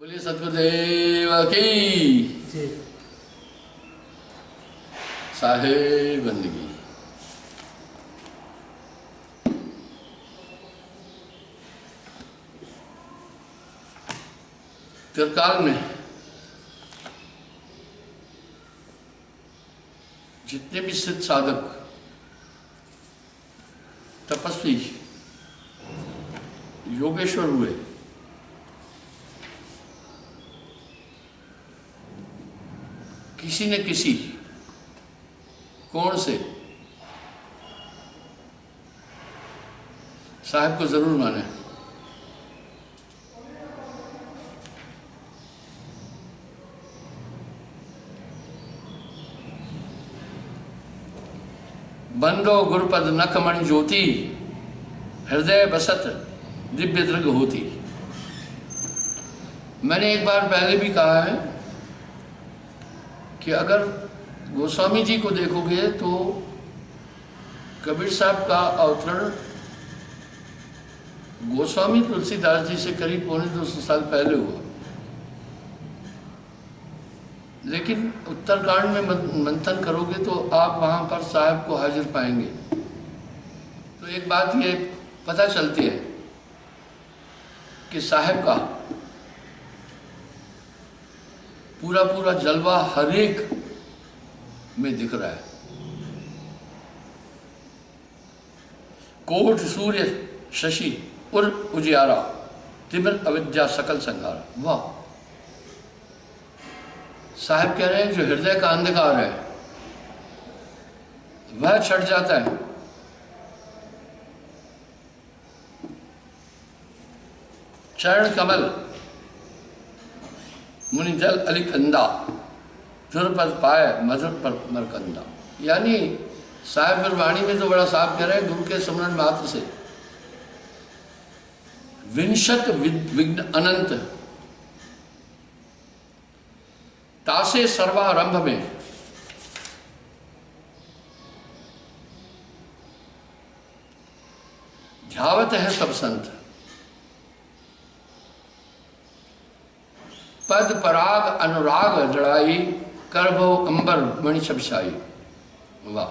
बोलिए सतगुरुदेव की जी। साहेब बंदगी। त्रिकाल में जितने भी सिद्ध साधक तपस्वी योगेश्वर हुए, किसी न किसी कोण से साहब को जरूर माने। बंदो गुरुपद नखमणि ज्योति, हृदय बसत दिव्य दृग होती। मैंने एक बार पहले भी कहा है कि अगर गोस्वामी जी को देखोगे तो कबीर साहब का अवतरण गोस्वामी तुलसीदास जी से करीब 250 साल पहले हुआ, लेकिन उत्तरकांड में मंथन करोगे तो आप वहां पर साहब को हाजिर पाएंगे। तो एक बात ये पता चलती है कि साहब का पूरा पूरा जलवा हर एक में दिख रहा है। कोट सूर्य शशि उर उजियारा, तिमिर अविद्या सकल संहारा। वाह! साहब कह रहे हैं जो हृदय का अंधकार है वह छट जाता है। चरण कमल मुनि जल अलिकंदा, पर पाए मधुर पर मरकंदा। यानी साहब फिर वाणी में तो बड़ा साफ कह रहे हैं, गुरु के स्मरण मात्र से विंशत विघ्न अनंत तासे सर्वारंभ में ध्यावत है सब संत, पद पराग अनुराग जड़ाई, करभो अंबर मणि छबछाई। वाह!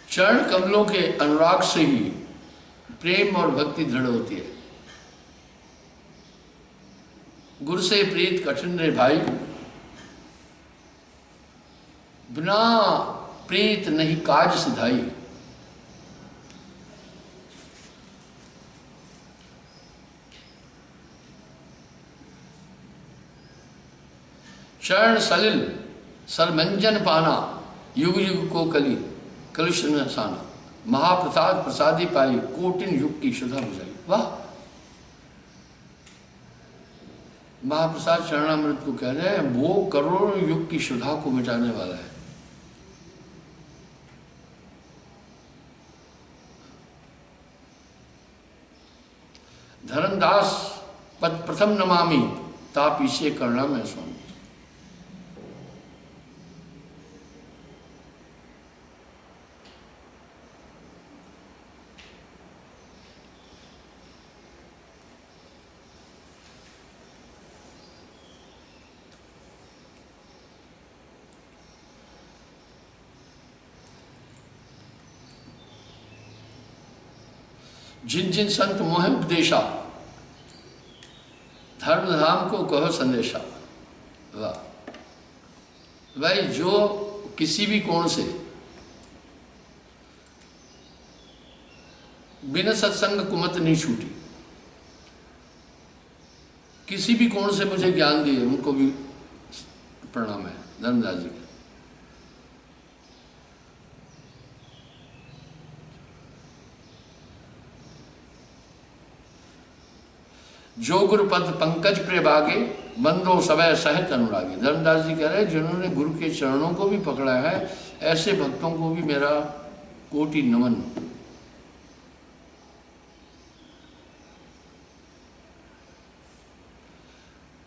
चरण कमलों के अनुराग से ही प्रेम और भक्ति दृढ़ होती है। गुरु से प्रीत कठिन रे भाई, बिना प्रीत नहीं काज सिधाई। चरण सलिल सरमंजन पाना, युग युग को कली कलुष नसाना। महाप्रसाद प्रसादी पाई, कोटिन युग की शुद्धा बुझाई। वाह! महाप्रसाद चरणामृत को कह रहे हैं वो करोड़ों युग की शुद्धा को मिटाने वाला है। धर्मदास पद प्रथम नमामि, तापीसे करना में स्वामी। जिन जिन संत मोह उपदेशा, धर्म धाम को कहो संदेशा। वाह! भाई जो किसी भी कोण से बिना सत्संग कुमत नहीं छूटी, किसी भी कोण से मुझे ज्ञान दिए उनको भी प्रणाम है धर्मदास जी के। जो गुरुपद पंकज प्रिय भागे, बंदो समय सहित अनुरागी। धर्मदास जी कह रहे हैं जिन्होंने गुरु के चरणों को भी पकड़ा है, ऐसे भक्तों को भी मेरा कोटि नमन।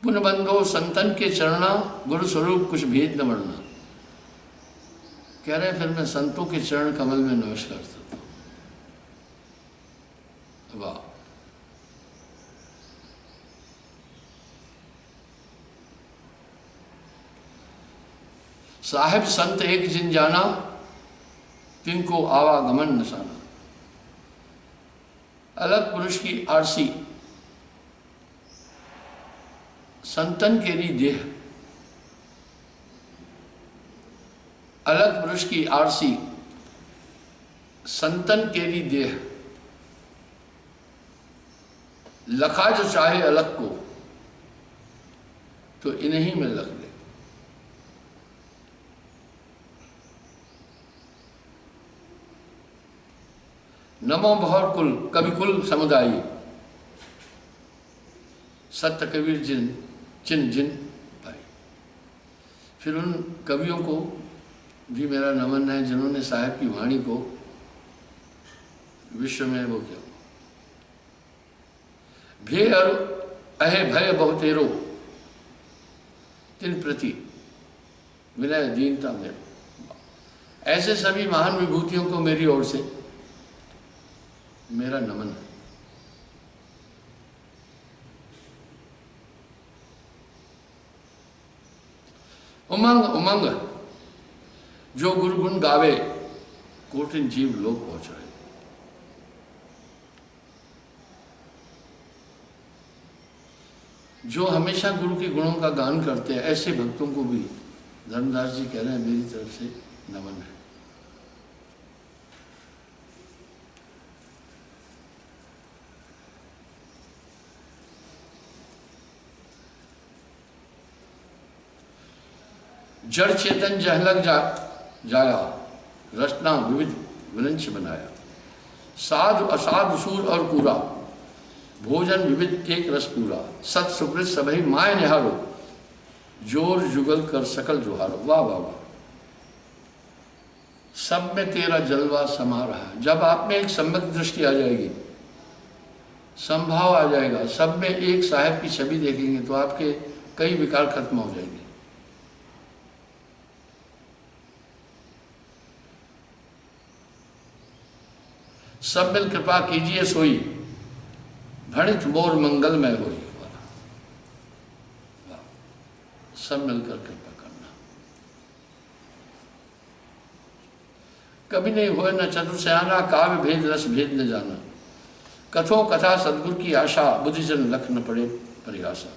पुन बंदो संतन के चरणा, गुरु स्वरूप कुछ भेद न वर्णना। कह रहे हैं फिर मैं संतों के चरण कमल में नमस्कार करता हूं। वाह। साहिब संत एक जिन जाना, तिनको आवागमन नसाना। अलग पुरुष की आरसी, संतन केरी देह। अलग पुरुष की आरसी, संतन केरी देह। लखा जो चाहे अलग को, तो इन्हीं में लग ले। नमो बहुर कुल, कवि कुल समुदायी। सत्य कबीर जिन चिन जिन भाई। फिर उन कवियों को भी मेरा नमन है जिन्होंने साहिब की वाणी को विश्व में वो किया। भे अहे भय बहुतेरो, तिन प्रति विनय दीनता मेरो। ऐसे सभी महान विभूतियों को मेरी ओर से मेरा नमन है। उमंग उमंग जो गुरु गुण गावे, कोटिन जीव लोग पहुंच रहे। जो हमेशा गुरु के गुणों का गान करते हैं, ऐसे भक्तों को भी धर्मदास जी कह रहे हैं मेरी तरफ से नमन है। जड़ चेतन जहलग जाया, रचना विविध विनंच बनाया। साधु असाधु सूर और पूरा, भोजन विविध एक रस पूरा। सत सुकृत सभई माय निहारो, जोर जुगल कर सकल जुहारो। वाह वाह वाह। सब में तेरा जलवा समा रहा है। जब आप में एक सम्यक दृष्टि आ जाएगी, संभाव आ जाएगा, सब में एक साहिब की छवि देखेंगे, तो आपके कई विकार खत्म हो जाएंगे। सब मिल कृपा कीजिए सोई, भणित मोर मंगलमय होई। सब मिलकर कृपा करना। कभी नहीं होए न चतुर सयाना, काव्य भेद रस भेद न जाना। कथो कथा सदगुरु की आशा, बुद्धिजन लख न पड़े परिहासा।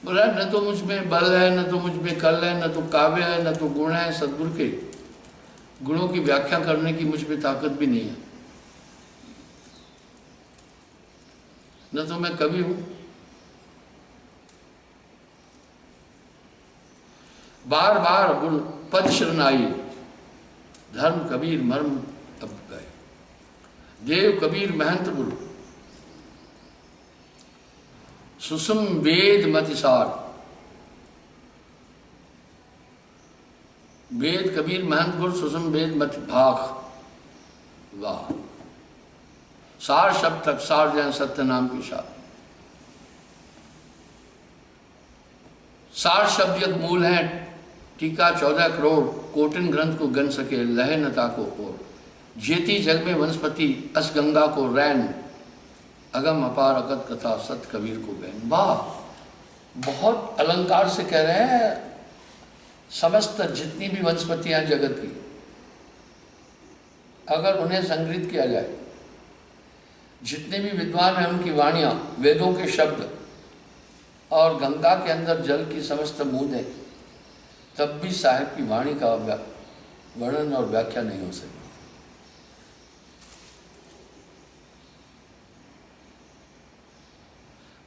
बोला न तो मुझ में बल है, न तो मुझ में कल है, न तो काव्य है, न तो गुण है। सदगुरु के गुणों की व्याख्या करने की मुझ में ताकत भी नहीं है। न तो मैं कवि हूं। बार बार गुरु पद शरणाई, धर्म कबीर मर्म अब गए। देव कबीर महंत गुरु, सुसुम वेद मतिसार। वेद कबीर महंत गुरु, सुसुम वेद मति भाग। वाह। सार शब्द तक सार जैन सत्य नाम की सार। सार शब्द एक मूल है, टीका 14 करोड़। कोटिन ग्रंथ को गन सके, लहे नता को ओर। जेती जग में वनस्पति, अस गंगा को रैन। अगम अपार अगत कथा, सत कबीर को बैन। वाह, बहुत अलंकार से कह रहे हैं। समस्त जितनी भी वनस्पतियां जगत की, अगर उन्हें संग्रहित किया जाए, जितने भी विद्वान हैं उनकी वाणियां, वेदों के शब्द और गंगा के अंदर जल की समस्त बूंदें, तब भी साहिब की वाणी का वर्णन और व्याख्या नहीं हो सकती।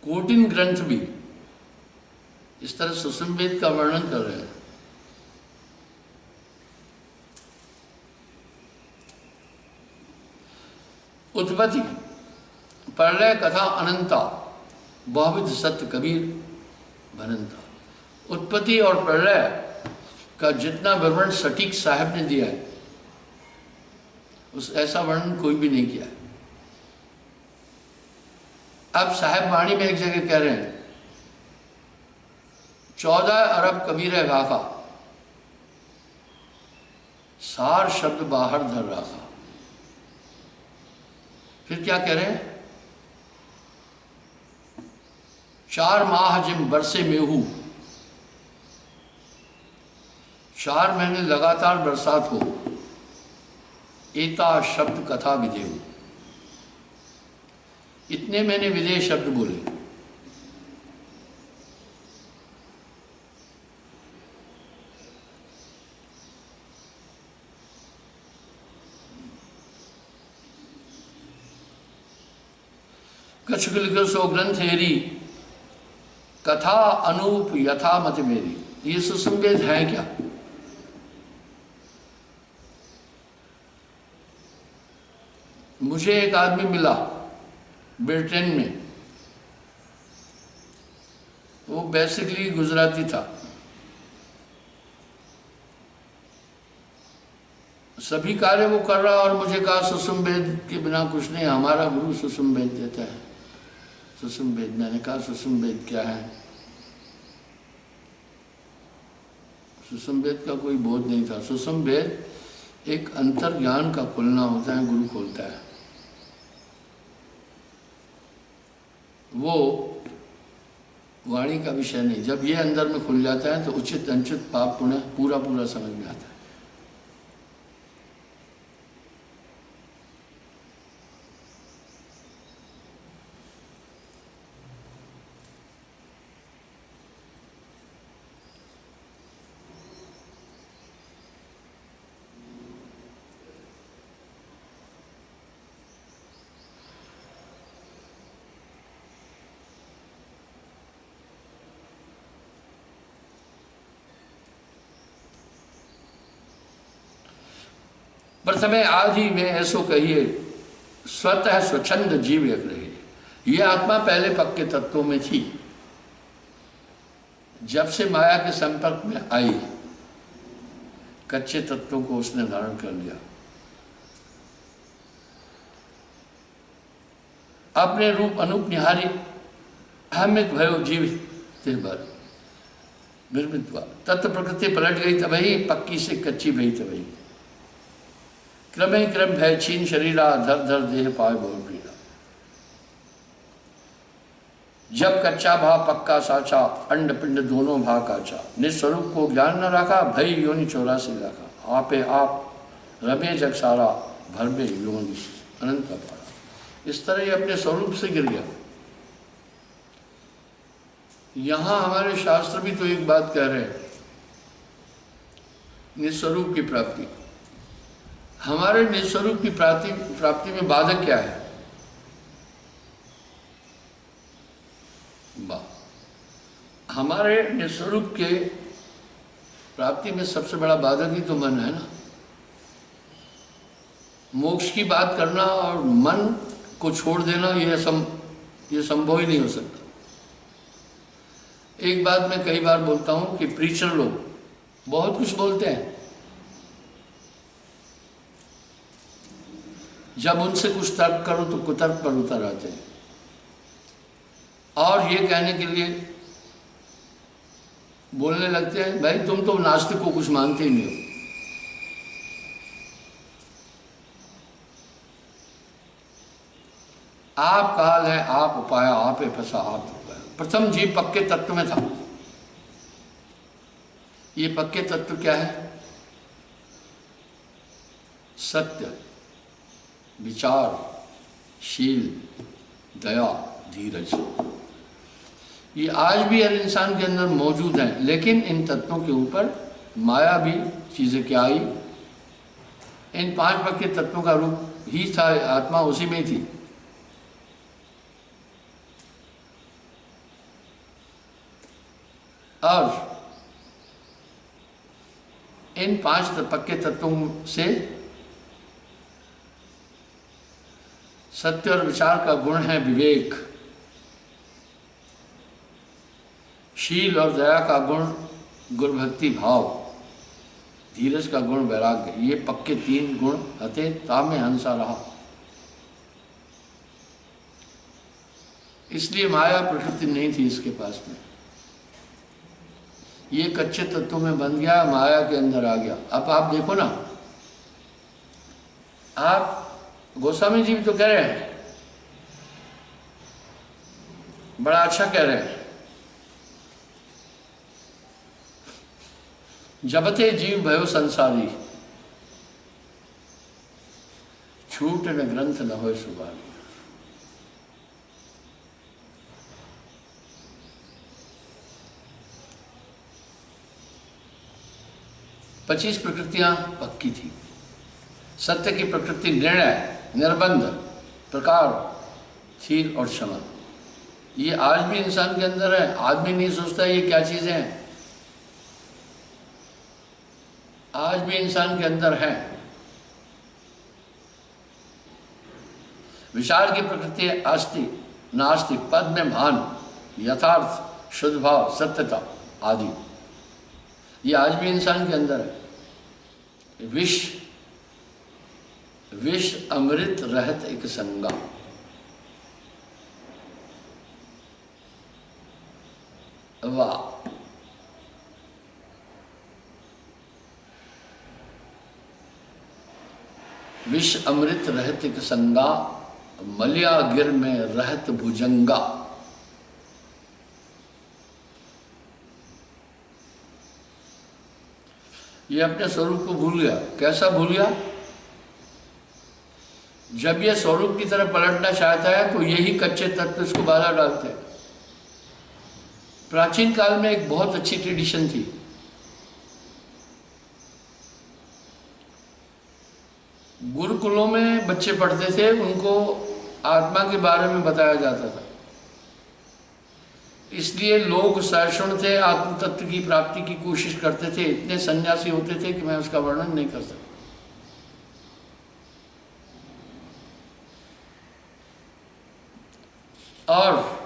कोटिन ग्रंथ भी इस तरह सुसुम वेद का वर्णन कर रहे हैं। उत्पत्ति प्रलय कथा अनंता, बहुविध सत्य कबीर भनंता। उत्पत्ति और प्रलय का जितना विवरण सटीक साहिब ने दिया है, उस ऐसा वर्णन कोई भी नहीं किया है। अब साहिब वाणी में एक जगह कह रहे हैं, 14 अरब कबीर है भाखा, सार शब्द बाहर धर रखा। फिर क्या कह रहे हैं? 4 माह जिम बरसे मेहू, 4 महीने लगातार बरसात हो, एता शब्द कथा विदेहु, इतने मैंने विदेह शब्द बोले। कछु लिखो सो ग्रंथ हेरी, कथा अनूप यथा मत मेरी। ये सुसंवेद है क्या? मुझे एक आदमी मिला ब्रिटेन में, वो बेसिकली गुजराती था, सभी कार्य वो कर रहा और मुझे कहा सुसंवेद के बिना कुछ नहीं, हमारा गुरु सुसंवेद देता है। सुसंवेद, मैंने कहा सुसंवेद क्या है? सुसंवेद का कोई बोध नहीं था। सुसंवेद एक अंतर्ज्ञान का खुलना होता है, गुरु खोलता है। वो वाणी का विषय नहीं, जब ये अंदर में खुल जाता है तो उचित अनुचित पाप पुण्य पूरा पूरा समझ में आता है। प्रथमे आदि में ऐसो कहिए, स्वतः स्वच्छंद जीव एक रहे। ये आत्मा पहले पक्के तत्वों में थी, जब से माया के संपर्क में आई कच्चे तत्वों को उसने धारण कर लिया। अपने रूप अनूप निहारी अहमित भयो जीव ते भर निर्मित हुआ। तत्व प्रकृति पलट गई तभी, पक्की से कच्ची भई तभी। क्रमे क्रम भय छीन शरीरा, धर धर देह पाए बहुत पीड़ा। जब कच्चा भाव पक्का साचा, अंड पिंड दोनों भाव काचा। निस्वरूप को ज्ञान न रखा, भई योनि 84 रखा। आपे आप रमे जग सारा, भरमे योनि अनंत पारा। इस तरह ये अपने स्वरूप से गिर गया। यहाँ हमारे शास्त्र भी तो एक बात कह रहे हैं, निस्वरूप की प्राप्ति। हमारे निस्वरूप की प्राप्ति में बाधक क्या है? हमारे निस्वरूप के प्राप्ति में सबसे बड़ा बाधक ही तो मन है ना। मोक्ष की बात करना और मन को छोड़ देना ये संभव ही नहीं हो सकता। एक बात मैं कई बार बोलता हूँ कि प्रीचर लोग बहुत कुछ बोलते हैं, जब उनसे कुछ तर्क करो तो कुतर्क पर उतर आते हैं और ये कहने के लिए बोलने लगते हैं, भाई तुम तो नास्तिक को कुछ मानते ही नहीं हो। आप काल है, आप उपाय, आप फंसा, आप उपाय। प्रथम जीव पक्के तत्व में था। ये पक्के तत्व क्या है? सत्य, विचार, शील, दया, धीरज। ये आज भी हर इंसान के अंदर मौजूद हैं, लेकिन इन तत्वों के ऊपर माया भी चीजें क्या आई? इन 5 पक्के तत्वों का रूप ही था, आत्मा उसी में थी। और इन 5 पक्के तत्वों से सत्य और विचार का गुण है विवेक, शील और दया का गुण गुरु भक्ति भाव, धीरज का गुण वैराग्य। ये पक्के 3 गुण हते तामे हंसा रहा। इसलिए माया प्रकृति नहीं थी इसके पास में। ये कच्चे तत्वों में बन गया, माया के अंदर आ गया। अब आप देखो ना, आप गोस्वामी जी भी तो कह रहे हैं, बड़ा अच्छा कह रहे हैं, जबते जीव भयो संसारी, छूट न ग्रंथ न होय सुबारी। पच्चीस प्रकृतियां पक्की थी। सत्य की प्रकृति निर्णय, निर्बंध, प्रकार, थीर और क्षमा। ये आज भी इंसान के अंदर है। आदमी नहीं सोचता ये क्या चीजें हैं, आज भी इंसान के अंदर है। विचार की प्रकृति है आस्ति, नास्ति, पद में भान, यथार्थ, शुद्ध भाव, सत्यता आदि। ये आज भी इंसान के अंदर है। विष अमृत रहत एक संगा। वाह, विष अमृत रहत एक संगा, मलिया गिर में रहत भुजंगा। ये अपने स्वरूप को भूल गया। कैसा भूल गया? जब ये स्वरूप की तरफ पलटना चाहता है तो यही कच्चे तत्व इसको बाधा डालते हैं। प्राचीन काल में एक बहुत अच्छी ट्रेडिशन थी। गुरुकुलों में बच्चे पढ़ते थे, उनको आत्मा के बारे में बताया जाता था। इसलिए लोग सहिष्णु थे, आत्म तत्व की प्राप्ति की कोशिश करते थे। इतने सन्यासी होते थे कि मैं उसका वर्णन नहीं कर सकता। और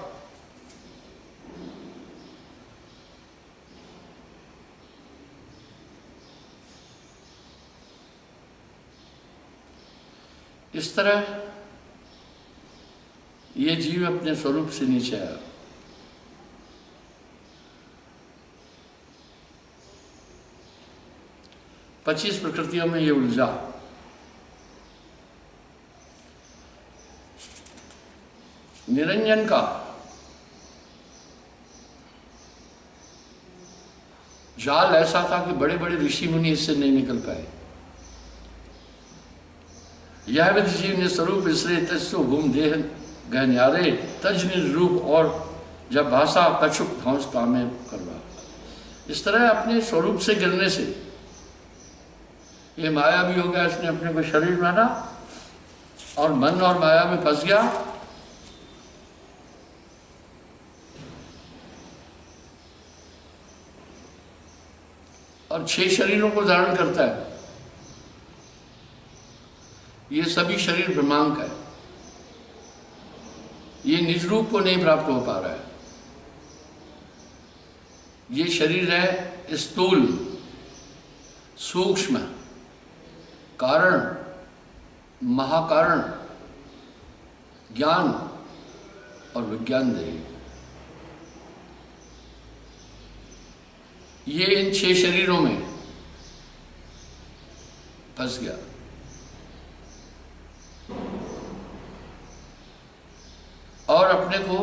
इस तरह ये जीव अपने स्वरूप से नीचे आया। पच्चीस प्रकृतियों में ये उलझा। निरंजन का जाल ऐसा था कि बड़े बड़े ऋषि मुनि इससे नहीं निकल पाए। यह विधि जीव ने स्वरूप इसरे तस्व घूम देह गहन्यारे तज निज रूप, और जब भाषा कछुक धौंसता में करवा। इस तरह अपने स्वरूप से गिरने से ये माया भी हो गया। इसने अपने को शरीर माना और मन और माया में फंस गया। और 6 शरीरों को धारण करता है। ये सभी शरीर ब्रह्मांड का है। ये निज रूप को नहीं प्राप्त हो पा रहा है। ये शरीर है स्थूल, सूक्ष्म, कारण, महाकारण, ज्ञान और विज्ञान देही। ये इन 6 शरीरों में फंस गया। और अपने को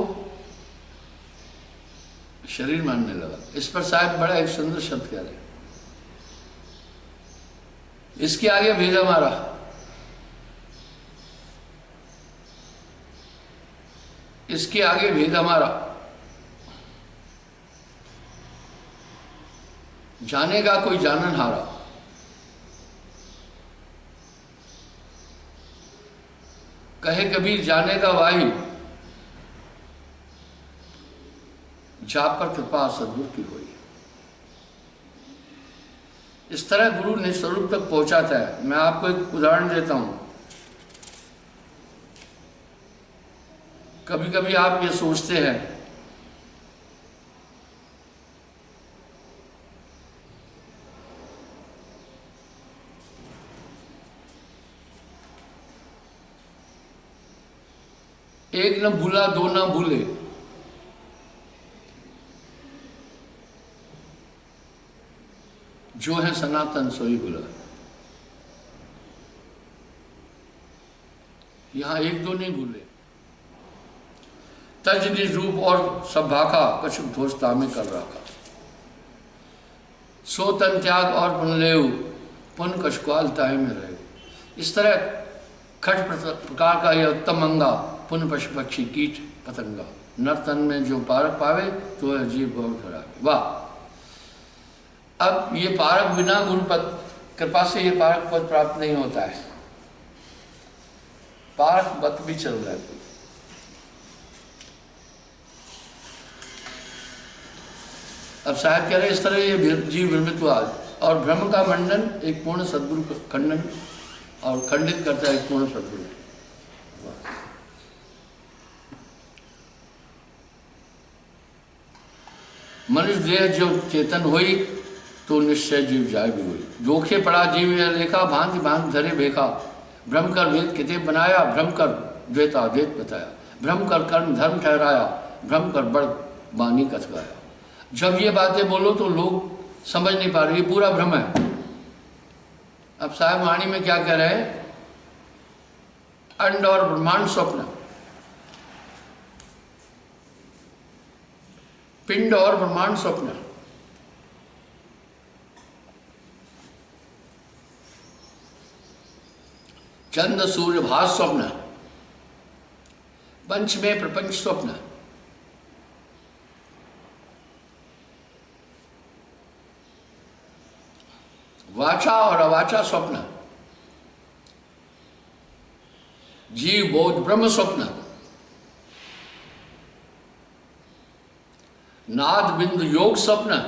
शरीर मानने लगा। इस पर साहब बड़ा एक सुंदर शब्द कह रहे हैं, इसके आगे भेद हमारा। इसके आगे भेद हमारा। जानेगा कोई जानन हारा। कहे कबीर जानेगा वाही, जा पर कृपा सद्गुरु की हुई। इस तरह गुरु ने स्वरूप तक पहुंचाता है। मैं आपको एक उदाहरण देता हूं। कभी कभी आप ये सोचते हैं एक न भूला दो न भूले। जो है सनातन सोई भूला। यहां एक दो नहीं भूले। तज निज रूप और सब भाखा कछुक धोस्ता में कर रखा। सो तन त्याग और पुन लेव, पुन कशुकालताए में रहे। इस तरह खट प्रकार का यह उत्तम अंगा, पुन पशु पक्षी कीट पतंगा, नर तन में जो पारक पावे तो वह जीव बहुत खराबे। वाह! अब ये पारक बिना गुरु पद कृपा से ये पारक पद प्राप्त नहीं होता है। पारक पद भी चल रहा है। अब साहब कह रहे इस तरह ये जीव भ्रमित्वाद और भ्रम का मंडन एक पूर्ण सद्गुरु खंडन और खंडित करता है एक पूर्ण सद्गुरु। मनुष्य देह जो चेतन हुई तो निश्चय जीव जाय भी हुई। धोखे पड़ा जीव यह लेखा, भांति भांति धरे भेखा। भ्रम कर वेद किताब बनाया, भ्रम कर द्वैताद्वैत बताया। भ्रम कर कर्म धर्म ठहराया, भ्रम कर बड़ बानी कथगाया। जब ये बातें बोलो तो लोग समझ नहीं पा रहे, ये पूरा भ्रम है। अब साहब वाणी में क्या कह रहे हैं? अंड और ब्रह्मांड स्वप्न, पिंड और ब्रह्मांड स्वप्न, चंद्र सूर्य भास स्वप्न, पंच में प्रपंच स्वप्न, वाचा और अवाचा स्वप्न, जीव बोध ब्रह्म स्वप्न, नाद बिंदु योग स्वप्न,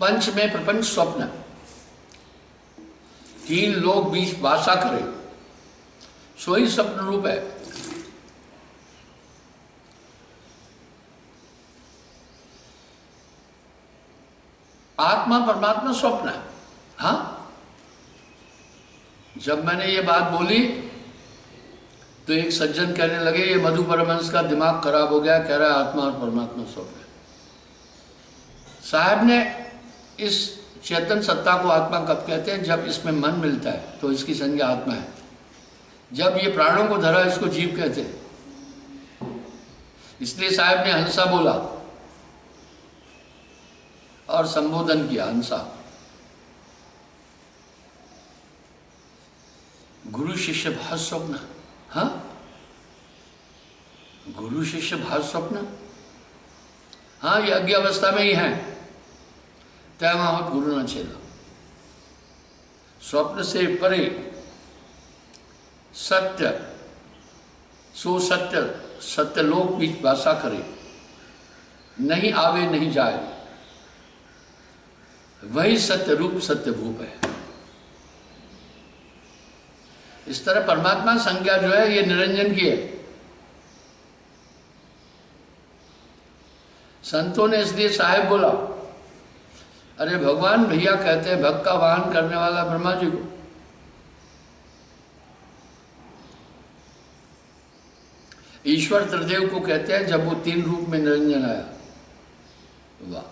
पंच में प्रपंच स्वप्न, तीन लोग बीच वासा करे, सोई स्वप्न रूप है। आत्मा परमात्मा स्वप्न है। हाँ, जब मैंने ये बात बोली तो एक सज्जन कहने लगे ये मधु परमहंस का दिमाग खराब हो गया, कह रहा है आत्मा और परमात्मा स्वप्न है। साहब ने इस चेतन सत्ता को आत्मा कब कहते हैं? जब इसमें मन मिलता है तो इसकी संज्ञा आत्मा है। जब ये प्राणों को धरा इसको जीव कहते हैं। इसलिए साहब ने हंसा बोला और संबोधन किया हंसा। गुरु शिष्य भाव स्वप्न। हाँ, गुरु शिष्य भाव स्वप्न। हाँ, ये अज्ञ अवस्था में ही है। तैमावत गुरु न छेला। स्वप्न से परे सत्य, सो सत्य, सत्यलोक बीच वासा करे, नहीं आवे नहीं जाए, वही सत्य रूप सत्य भूप है। इस तरह परमात्मा संज्ञा जो है ये निरंजन की है। संतों ने इसलिए साहेब बोला, अरे भगवान भैया कहते हैं भक्त का वाहन करने वाला ब्रह्मा जी को। ईश्वर त्रिदेव को कहते हैं जब वो तीन रूप में निरंजन आया। वाह!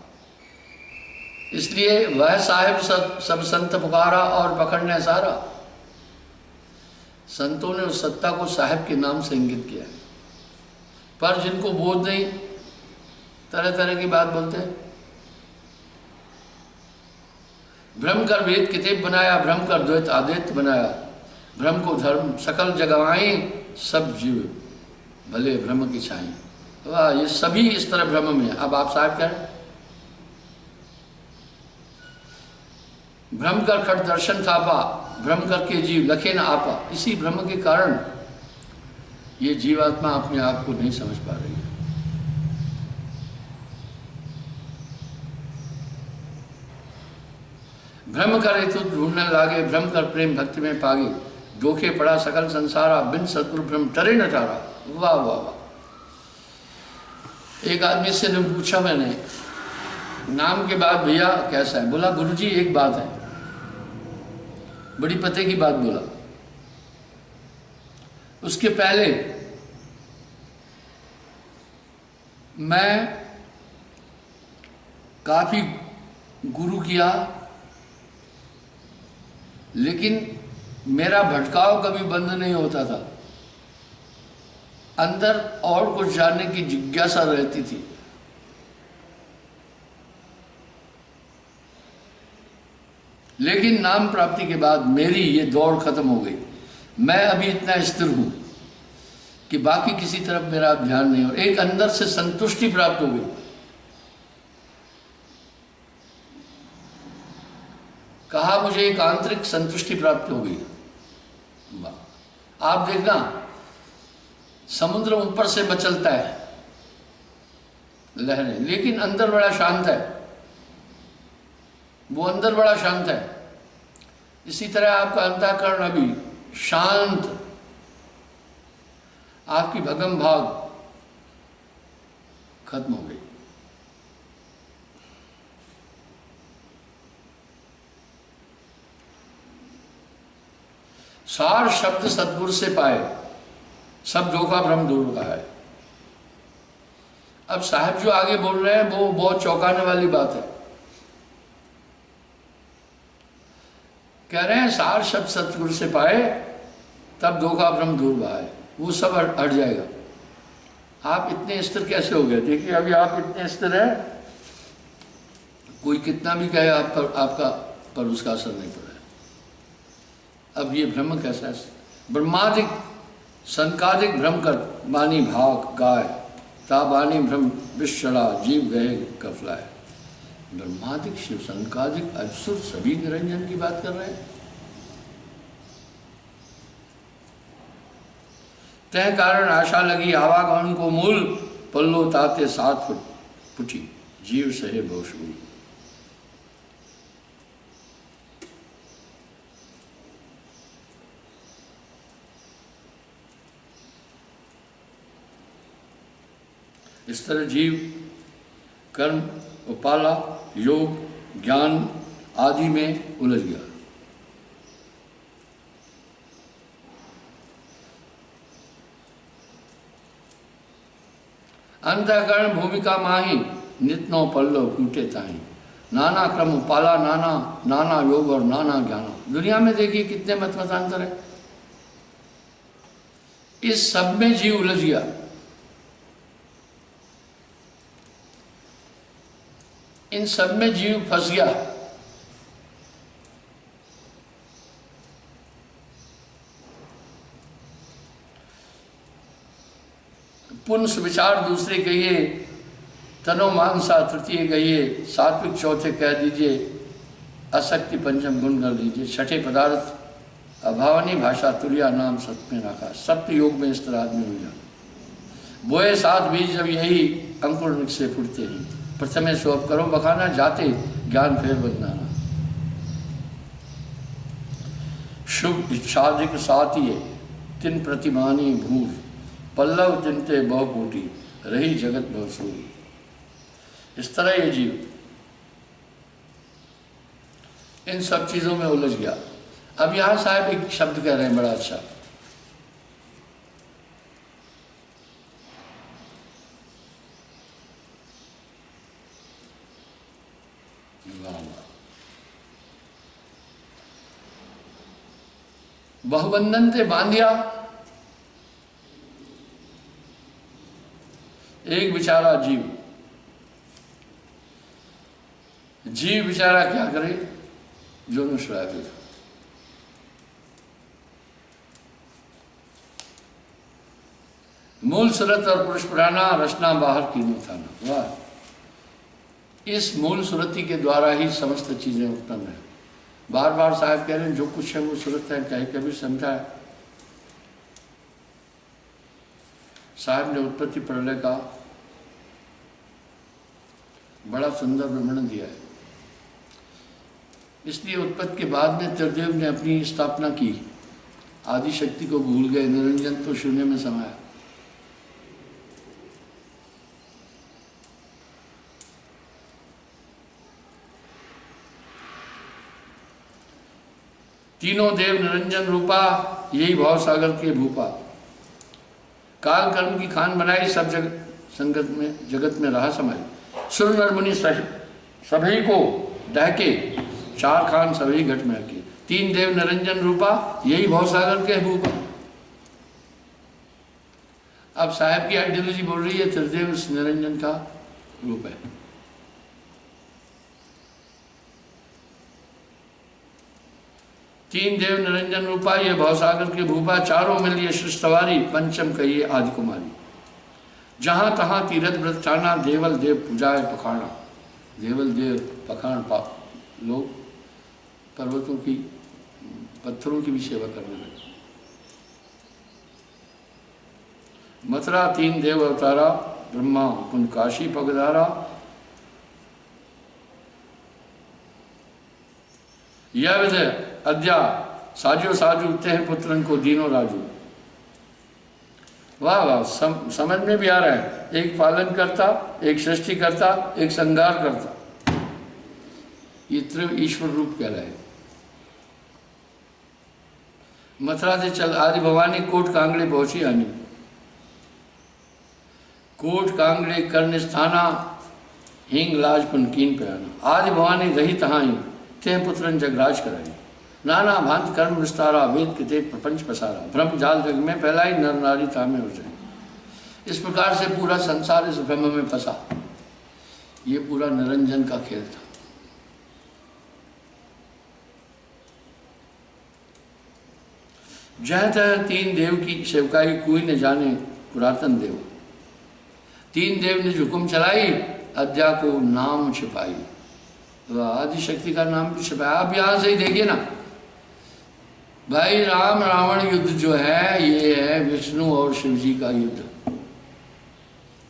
इसलिए वह साहिब सब संत पुकारा और पकड़ने सारा। संतों ने उस सत्ता को साहिब के नाम से इंगित किया। पर जिनको बोध नहीं, तरह तरह की बात बोलते हैं। भ्रम कर वेद किताब बनाया, भ्रम कर द्वैत आदित्य बनाया, भ्रम को धर्म सकल जगवाई, सब जीव भले भ्रम की छाई। वाह! ये सभी इस तरह भ्रम में। अब आप साहब क्या है? भ्रम कर खट दर्शन थापा, भ्रम करके जीव लखे न आपा। इसी भ्रम के कारण ये जीवात्मा अपने आप को नहीं समझ पा रही है। भ्रम करे तो ढूंढने लागे, भ्रम कर प्रेम भक्ति में पागे, धोखे पड़ा सकल संसारा, बिन सतगुरु भ्रम टरे न टारा। वाह वाह वाह! एक आदमी से ने पूछा मैंने, नाम के बाद भैया कैसा है? बोला गुरुजी एक बात है, बड़ी पते की बात बोला। उसके पहले मैं काफी गुरु किया, लेकिन मेरा भटकाव कभी बंद नहीं होता था। अंदर और कुछ जानने की जिज्ञासा रहती थी। लेकिन नाम प्राप्ति के बाद मेरी ये दौड़ खत्म हो गई। मैं अभी इतना स्थिर हूं कि बाकी किसी तरफ मेरा ध्यान नहीं हो। एक अंदर से संतुष्टि प्राप्त हो गई। कहा मुझे एक आंतरिक संतुष्टि प्राप्त हो गई। आप देखना, समुद्र ऊपर से मचलता है लहरें, लेकिन अंदर बड़ा शांत है। वो अंदर बड़ा शांत है। इसी तरह आपका अंतःकरण अभी शांत, आपकी भगम भाग खत्म हो गई। सार शब्द सतगुरु से पाए, सब धोखा भ्रम दूर का है। अब साहब जो आगे बोल रहे हैं वो बहुत चौंकाने वाली बात है। कह रहे हैं सार शब्द सतगुरु से पाए, तब धोखा भ्रम दूर बहाए, वो सब हट जाएगा। आप इतने स्थिर कैसे हो गए? देखिए अभी आप इतने स्थिर है, कोई कितना भी कहे आप पर, आपका पर उसका असर नहीं पड़ा है। अब ये भ्रम कैसा है? ब्रह्मादिक संकादिक भ्रम कर बानी भाग गाय, ता बानी भ्रम विश्वड़ा जीव गए कफलाए। ब्रह्मादिक शिव संकादिक अद्भुत सभी निरंजन की बात कर रहे हैं। तय कारण आशा लगी आवागमन को मूल, पल्लो ताते 7 फुट पुटी जीव सहे बहुशूल। इस तरह जीव कर्म, उपाला, योग, ज्ञान आदि में उलझ गया। अंतःकरण भूमिका माही, नित्नो पल्लो फूटे ताही। नाना क्रम उपाला, नाना नाना योग और नाना ज्ञान। दुनिया में देखिए कितने मत मतांतर है। इस सब में जीव उलझ गया। इन सब में जीव फंस गया। पुंस विचार दूसरे कहिए, तनो मानसा तृतीय कहिए, सात्विक चौथे कह दीजिए, असक्ति पंचम गुण कर लीजिए, छठे पदार्थ अभावनी भाषा तुरिया नाम सत्य में रखा। सत्य योग में इस तरह आदमी हो जाए। बोए 7 बीज जब यही अंकुर से फुटते ही, प्रथमे सोप करो बखाना, जाते ज्ञान फेर बदनाना। शुभ इच्छादिक सातिये तिन प्रतिमानी भूल, पल्लव तिनते बहुकोटि रही जगत बहुसूल। इस तरह ये जीव इन सब चीजों में उलझ गया। अब यहां साहब एक शब्द कह रहे हैं बड़ा अच्छा, बहुबंधन से बांधिया एक बेचारा जीव। जीव बेचारा क्या करे? जो नुश्रागे मूल सूरत और पुरुष पुराना, रचना बाहर की थाना। वाह! इस मूल सूरती के द्वारा ही समस्त चीजें उत्पन्न है। बार बार साहब कह रहे हैं जो कुछ है वो सूरत है, कहीं कभी समझा है। साहब ने उत्पत्ति प्रलय का बड़ा सुंदर विवरण दिया है। इसलिए उत्पत्ति के बाद में त्रिदेव ने अपनी स्थापना की। आदि शक्ति को भूल गए, निरंजन तो शून्य में समाया। तीनों देव निरंजन रूपा, यही भाव सागर के भूपा। काल कर्म की खान बनाई, सब संगत में जगत में रहा समाई। सुर नर मुनि सभी को दहके, 4 खान सभी घट में रखे। तीन देव निरंजन रूपा, यही भवसागर के भूपा। अब साहब की आइडियोलॉजी बोल रही है त्रिदेव इस निरंजन का रूप है। तीन देव निरंजन रूपा, ये भवसागर के भूपा, चारों मिलिए सृष्टवारी, पंचम कहिए आदि कुमारी। जहां तहां तीरथ व्रत ठाना, देवल देव पूजाए पखाना। देवल देव पखान लोग पर्वतों की, पत्थरों की भी सेवा करने लगे। मथुरा तीन देव अवतारा, ब्रह्मा पुन काशी पगधारा। यह विजय अद्या साजो साजू ते पुत्रन को दीनो राजू। वाह वाह, समझ में भी आ रहा है। एक पालन करता, एक सृष्टि करता, एक संहार करता, ये त्रिव ईश्वर रूप कह रहे हैं। मथुरा से चल आदि भवानी कोट कांगड़े पहुंची आनी। कोट कांगड़े कर्ण स्थाना, हिंग लाज पुनकीन पे आना। आदि भवानी रही तहाई, ते पुत्रन जगराज कराई। नाना भांत कर्म विस्तारा, वेद कृते प्रपंच पसारा। ब्रह्म जाल जग में फैलाई, नर नारी तामे हो जाए। इस प्रकार से पूरा संसार इस ब्रह्म में फंसा। ये पूरा निरंजन का खेल था। जह तह तीन देव की सेवकाई, कोई न जाने पुरातन देव। तीन देव ने हुक्म चलाई, अद्या को नाम छिपाई। तो आदि शक्ति का नाम भी छिपाया। आप यहां से ही देखिए ना भाई, राम रावण युद्ध जो है ये है विष्णु और शिव जी का युद्ध।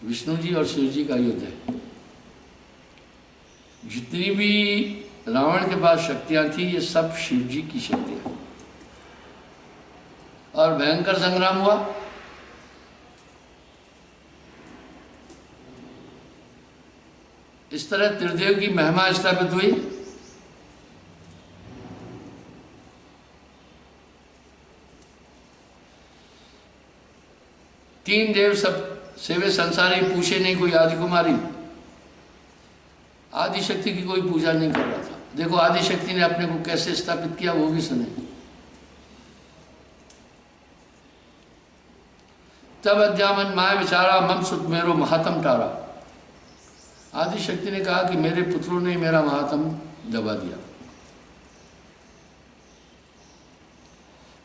विष्णु जी और शिव जी का युद्ध है। जितनी भी रावण के पास शक्तियां थी, ये सब शिव जी की शक्तियां। और भयंकर संग्राम हुआ। इस तरह त्रिदेव की महिमा स्थापित हुई। तीन देव सब सेवे संसारी, पूछे नहीं कोई आदि कुमारी। आदि शक्ति की कोई पूजा नहीं कर रहा था। देखो आदि शक्ति ने अपने को कैसे स्थापित किया, वो भी सुने। तब अद्यामन माया विचारा, मम सुत मेरो महात्म टारा। आदि शक्ति ने कहा कि मेरे पुत्रों ने मेरा महात्म दबा दिया।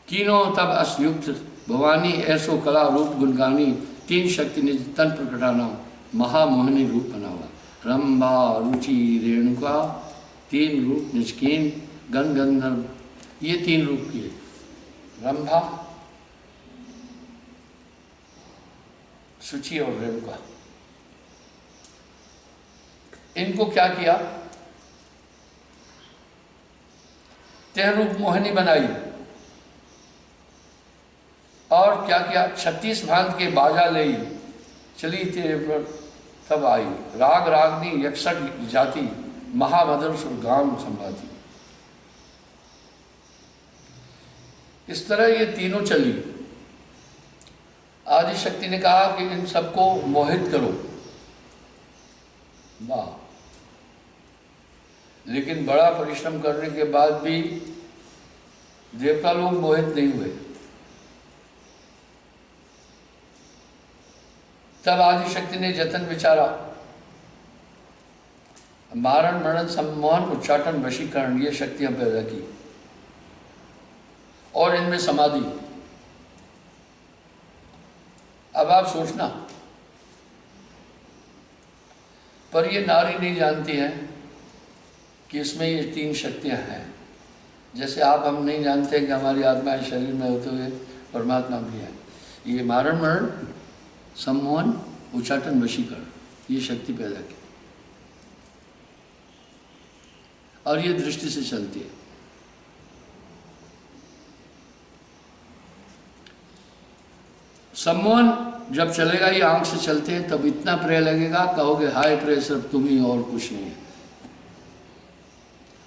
कीनो तब असयुक्त भवानी, ऐसो कला रूप गुणगानी। तीन शक्ति ने तन प्रकटाना, महामोहनी रूप बनावा। रंभा रुचि रेणुका, तीन रूप निष्कीन गण गंधर्व, ये तीन रूप किए। रंभा, सुचि और रेणुका, इनको क्या किया? तह रूप मोहिनी बनाई। और क्या किया? 36 भांत के बाजा ले चली तेरे पर तब आई। राग रागनी 61 जाति, महामदर सुर गान संभाती। इस तरह ये तीनों चली। आदि शक्ति ने कहा कि इन सबको मोहित करो। वाह! लेकिन बड़ा परिश्रम करने के बाद भी देवता लोग मोहित नहीं हुए। तब आदि शक्ति ने जतन विचारा, मारण मरण सम्मोहन उच्चाटन वशीकरण, ये शक्तियां पैदा की और इनमें समाधि। अब आप सोचना, पर ये नारी नहीं जानती है कि इसमें ये तीन शक्तियां हैं। जैसे आप हम नहीं जानते कि हमारी आत्मा इस शरीर में होते हुए परमात्मा भी है। ये मारण मरण सम्मोहन उच्चाटन वशीकरण, ये शक्ति पैदा की और ये दृष्टि से चलती है। सम्मोहन जब चलेगा, ये आंख से चलते हैं, तब इतना प्रिय लगेगा, कहोगे हाय प्रिय सिर्फ तुम ही और कुछ नहीं है।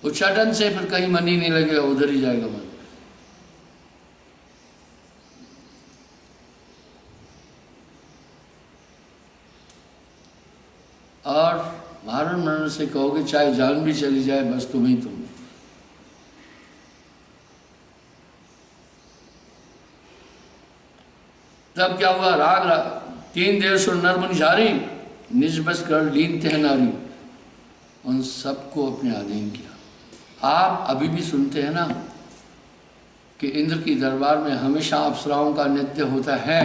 उच्चाटन से फिर कहीं मन ही नहीं लगेगा, उधर ही जाएगा मन। और मारण मरण से कहोगे चाहे जान भी चली जाए, बस तुम ही तुम। तब क्या हुआ, तीन देव सुर नर मुनि झारी, निज बस कर लीन तह नारी, उन सबको अपने अधीन किया। आप अभी भी सुनते हैं ना कि इंद्र की दरबार में हमेशा अप्सराओं का नृत्य होता है।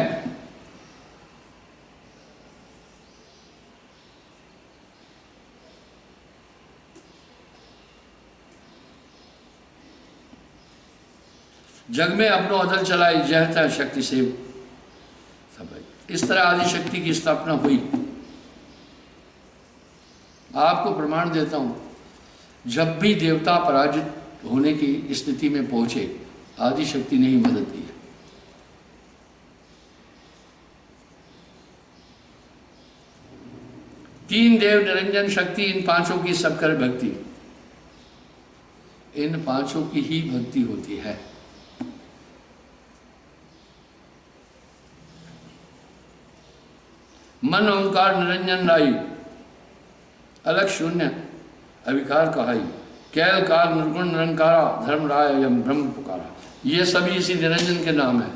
जग में अपनो अदल चलाई, जहता शक्ति से सब। इस तरह आदि शक्ति की स्थापना हुई। आपको प्रमाण देता हूं, जब भी देवता पराजित होने की स्थिति में पहुंचे, आदि शक्ति ने ही मदद की है। तीन देव निरंजन शक्ति, इन पांचों की सब कर भक्ति, इन पांचों की ही भक्ति होती है। मन ओंकार निरंजन राई, अलग शून्य अविकार कहाई, कैल काल निर्गुण निरंकारा, धर्म राय यम ब्रह्म पुकारा। ये सभी इसी निरंजन के नाम है।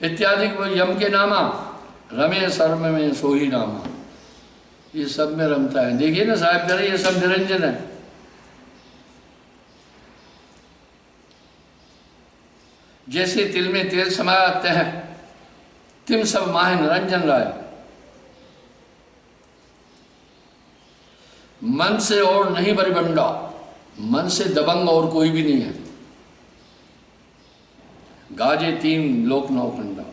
इत्यादि वो यम के नामा, रमे सर्व में सोही नामा, ये सब में रमता है। देखिए ना साहब करे, ये सब निरंजन है। जैसे तिल में तेल समाया तह, तिम सब माह निरंजन राय। मन से और नहीं बरिबंडा, मन से दबंग और कोई भी नहीं है। गाजे तीन लोक नौखंडा,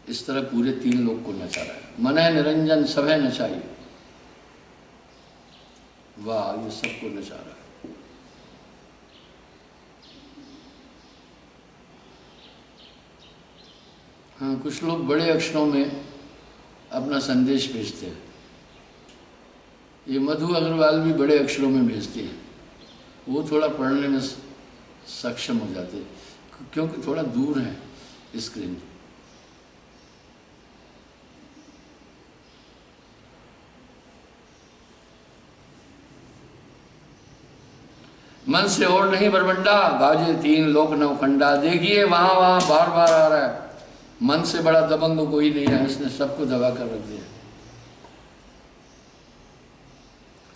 इस तरह पूरे तीन लोक को नचा रहा है। मन है निरंजन सब है नचाई, वाह, ये सबको नचा रहा है। हाँ, कुछ लोग बड़े अक्षरों में अपना संदेश भेजते हैं। ये मधु अग्रवाल भी बड़े अक्षरों में भेजती है, वो थोड़ा पढ़ने में सक्षम हो जाते क्योंकि थोड़ा दूर है स्क्रीन। मन से और नहीं बरबंडा, गाजे तीन लोक नवखंडा। देखिए वहां बार बार आ रहा है, मन से बड़ा दबंग कोई नहीं है, इसने सबको दबा कर रख दिया।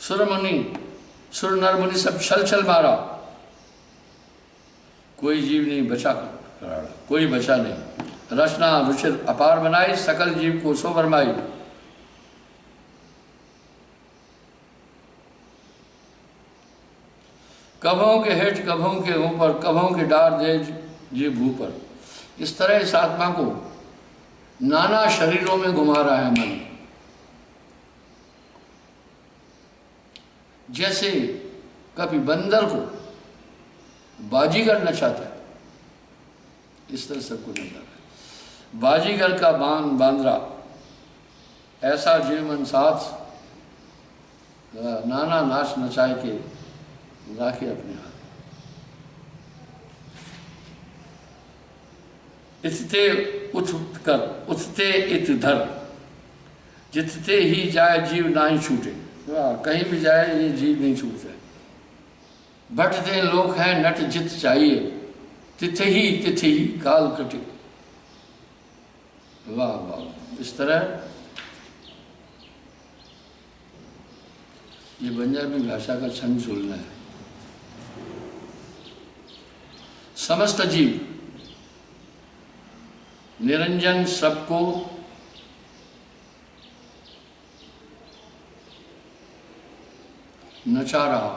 सुर नर मुनि सब छल छल मारा, कोई जीव नहीं बचा कराड़ा, कोई बचा नहीं। रचना रुचिर अपार बनाई, सकल जीव को सो भरमाई। कभों के हेठ कभों के ऊपर, कभों के डार दे जी भू पर। इस तरह इस आत्मा को नाना शरीरों में घुमा रहा है मन। जैसे कभी बंदर को बाजीगर नचाता है, इस तरह सबको नचा रहा है। बाजीगर का बांद्रा, ऐसा जीव मन साथ नाना नाच नचाए के राखे अपने हाथ। इतते उठते इत धर, जितते ही जाए जीव नाही छूटे। कहीं भी जाए ये जीव नहीं छूटता। भटते लोक है नट जित चाहिए, तिथे ही काल कटे। वाह वाह, इस तरह ये पंजाबी भाषा का छंद झूलना है। समस्त जीव निरंजन सबको नचा रहा।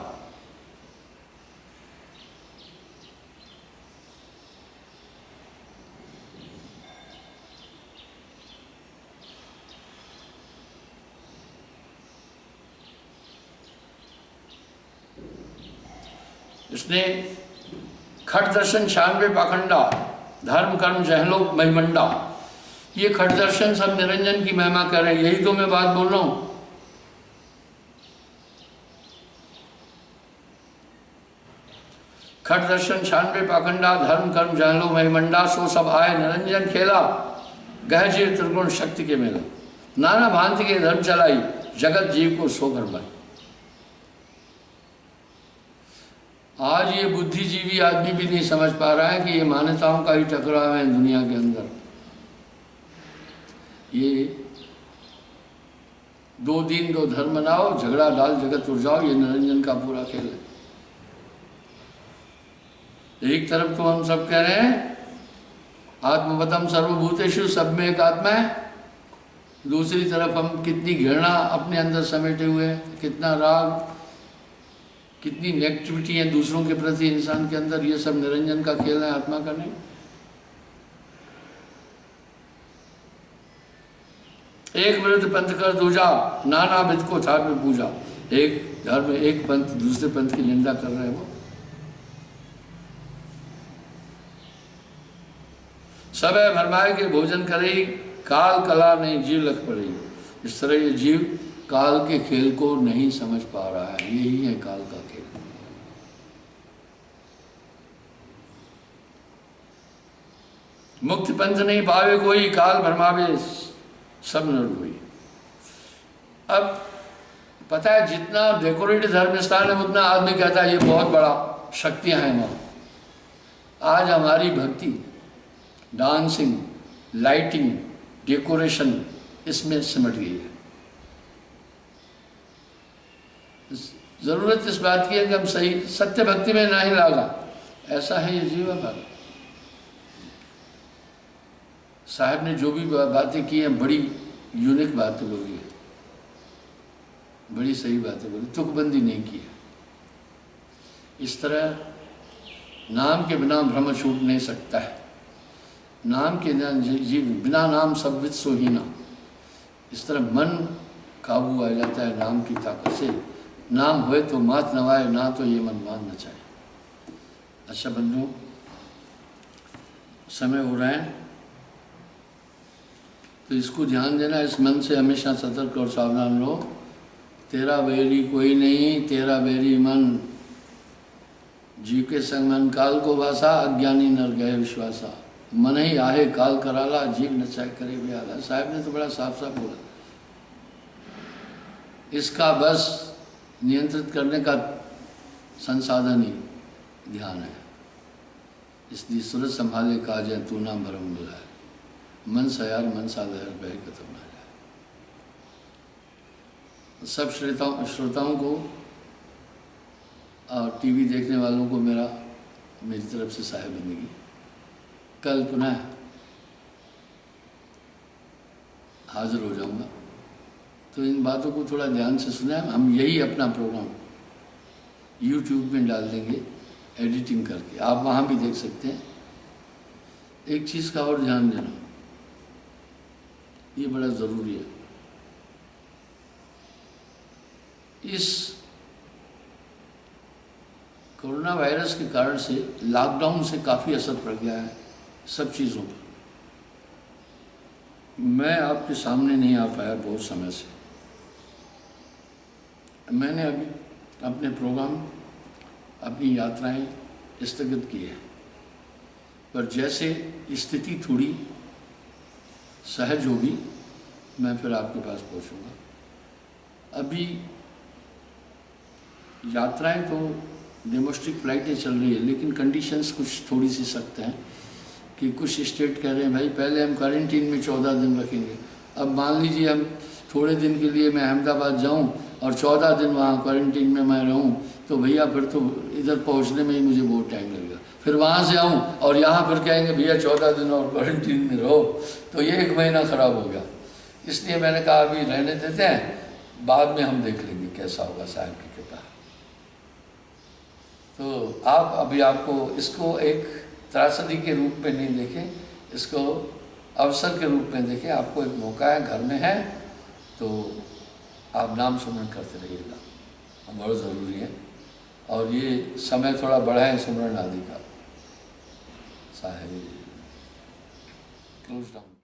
इसने खट दर्शन 96 पाखंडा, धर्म कर्म जहलोक महिमंडा। ये खट दर्शन सब निरंजन की महिमा कर रहे हैं। यही तो मैं बात बोल रहा हूं। खट दर्शन 96 पाखंडा, धर्म कर्म जहलोक महिमंडा। सो सब आए निरंजन खेला, गहजे त्रिगुण शक्ति के मेला। नाना भांति के धर्म चलाई, जगत जीव को सो भरमाई। आज ये बुद्धिजीवी आदमी भी नहीं समझ पा रहा है कि ये मान्यताओं का ही टकराव है दुनिया के अंदर। ये दो दीन दो धर्म मनाओ, झगड़ा डाल जगत उड़ जाओ, ये निरंजन का पूरा खेल है। एक तरफ तो हम सब कह रहे हैं आत्मवतम सर्वभूतेषु, सब में एक आत्मा है, दूसरी तरफ हम कितनी घृणा अपने अंदर समेटे हुए हैं, कितना राग, कितनी नेगेटिविटी है दूसरों के प्रति इंसान के अंदर। ये सब निरंजन का खेल है, आत्मा का नहीं। एक विरुद्ध पंथ कर दूजा, नाना विध को था में पूजा। एक धर्म एक पंथ दूसरे पंथ की निंदा कर रहे हैं वो। सब है भरमाए के भोजन करे, काल कला नहीं जीव लग पड़े। इस तरह ये जीव काल के खेल को नहीं समझ पा रहा है, यही है काल का खेल। मुक्ति पंथ नहीं पावे कोई, काल भरमावे सब नर हुई। अब पता है जितना डेकोरेटेड धर्म स्थान है उतना आदमी कहता है ये बहुत बड़ा शक्तियां हैं वहां। आज हमारी भक्ति डांसिंग, लाइटिंग, डेकोरेशन इसमें सिमट गई है। जरूरत इस बात की है कि हम सही सत्य भक्ति में ना ही लागा, ऐसा है ये जीवन भर। साहब ने जो भी बातें की हैं बड़ी यूनिक बातें बोली है, बड़ी सही बातें बोली, तुकबंदी नहीं की है। इस तरह नाम के बिना भ्रम छूट नहीं सकता है। नाम के जीव बिना नाम सब विद सोहीना। इस तरह मन काबू आ जाता है नाम की ताकत से। नाम होए तो मात नवाए, ना तो ये मन मान न चाहे। अच्छा बंधुओं, समय हो रहा है तो इसको ध्यान देना। इस मन से हमेशा सतर्क और सावधान रहो। तेरा बैरी कोई नहीं, तेरा बैरी मन। जीव के संग मन काल को वासा, अज्ञानी नर गए विश्वासा। मन ही आहे काल कराला, जीव नचाए करे ब्याला। साहब ने तो बड़ा साफ साफ बोला। इसका बस नियंत्रित करने का संसाधन ही ध्यान है। इसलिए सूरज संभाले काज है, तू ना भरम मिला है। मन सा यार मन सा लहर बह खत्म ना जाए। सब श्रोताओं को और टीवी देखने वालों को मेरी तरफ से साहिब बंदगी। कल पुनः हाजिर हो जाऊंगा, तो इन बातों को थोड़ा ध्यान से सुना। हम यही अपना प्रोग्राम YouTube में डाल देंगे एडिटिंग करके, आप वहाँ भी देख सकते हैं। एक चीज़ का और ध्यान देना, ये बड़ा ज़रूरी है। इस कोरोना वायरस के कारण से, लॉकडाउन से काफ़ी असर पड़ गया है सब चीज़ों पर। मैं आपके सामने नहीं आ पाया बहुत समय से। मैंने अभी अपने प्रोग्राम, अपनी यात्राएं स्थगित की है, पर जैसे स्थिति थोड़ी सहज होगी मैं फिर आपके पास पहुंचूंगा। अभी यात्राएं तो डोमेस्टिक फ्लाइटें चल रही है, लेकिन कंडीशंस कुछ थोड़ी सी सख्त हैं कि कुछ स्टेट कह रहे हैं भाई पहले हम क्वारंटीन में 14 दिन रखेंगे। अब मान लीजिए हम थोड़े दिन के लिए मैं अहमदाबाद जाऊं और 14 दिन वहाँ क्वारंटीन में मैं रहूं, तो भैया फिर तो इधर पहुँचने में ही मुझे बहुत टाइम लगेगा। फिर वहाँ से आऊँ और यहाँ फिर कहेंगे भैया 14 दिन और क्वारंटीन में रहो, तो ये 1 महीना ख़राब हो गया। इसलिए मैंने कहा अभी रहने देते हैं, बाद में हम देख लेंगे कैसा होगा साहब की कृपा। तो आप अभी आपको इसको एक त्रासदी के रूप में नहीं देखें, इसको अवसर के रूप में देखें। आपको एक मौका है, घर में है तो आप नाम सुमरण करते रहिएगा, बहुत ज़रूरी है। और ये समय थोड़ा बढ़ाएं सुमरण आदि का। साहब क्लोज डाउन।